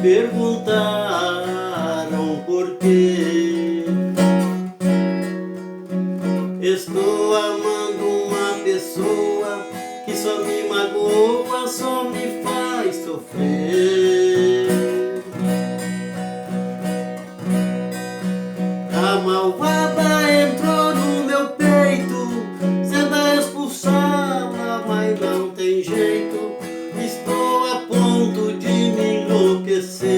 perguntaram por quê. Estou amando uma pessoa que só me magoa, só me faz sofrer. A malvada entrou no meu peito, sendo expulsada, mas não tem jeito. Estou a ponto de me enlouquecer.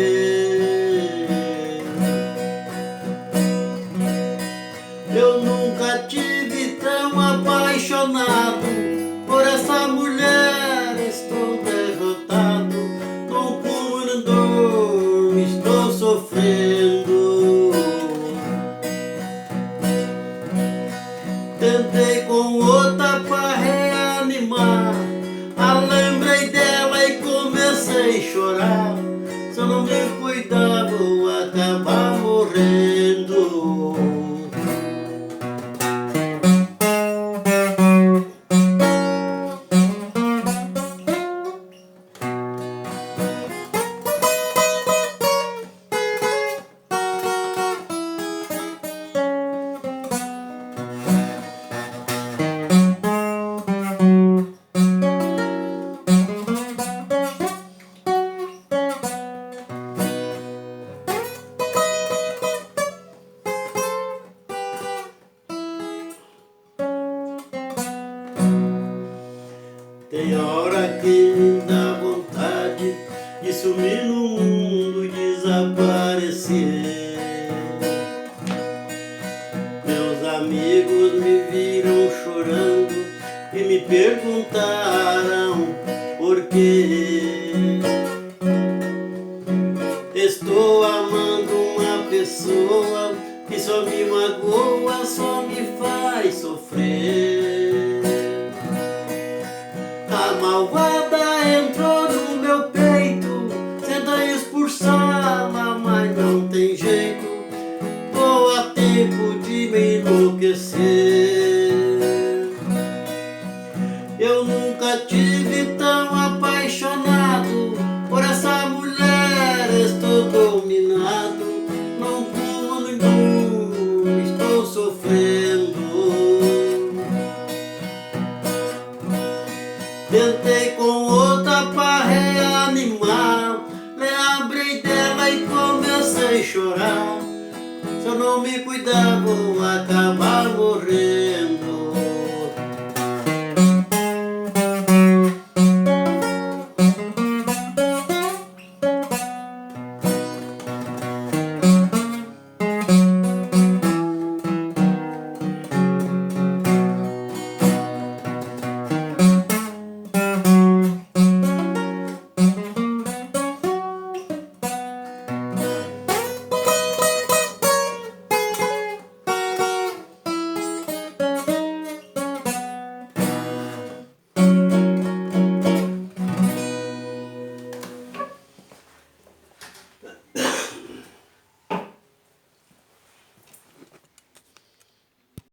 Eu nunca tive tão apaixonado por essa mulher. Estou derrotado, com pura dor, estou sofrendo. Tentei com outra pra reanimar, lembrei dela e comecei a chorar. Se eu não me cuidar, vou acabar morrendo. Tem hora que me dá vontade de sumir no mundo e desaparecer. Meus amigos me viram chorando e me perguntaram por quê. Estou amando uma pessoa que só me magoa, só me faz sofrer. A malvada entrou no meu peito, tenta expulsá-la, mas não tem jeito. Tô a tempo de me enlouquecer. Eu nunca tive tão apaixonado por essa mulher. Estou dominado, não pulo nem dor, estou sofrendo. Tentei com outra pra reanimar, lembrei dela e comecei a chorar. Se eu não me cuidar, vou acabar morrendo.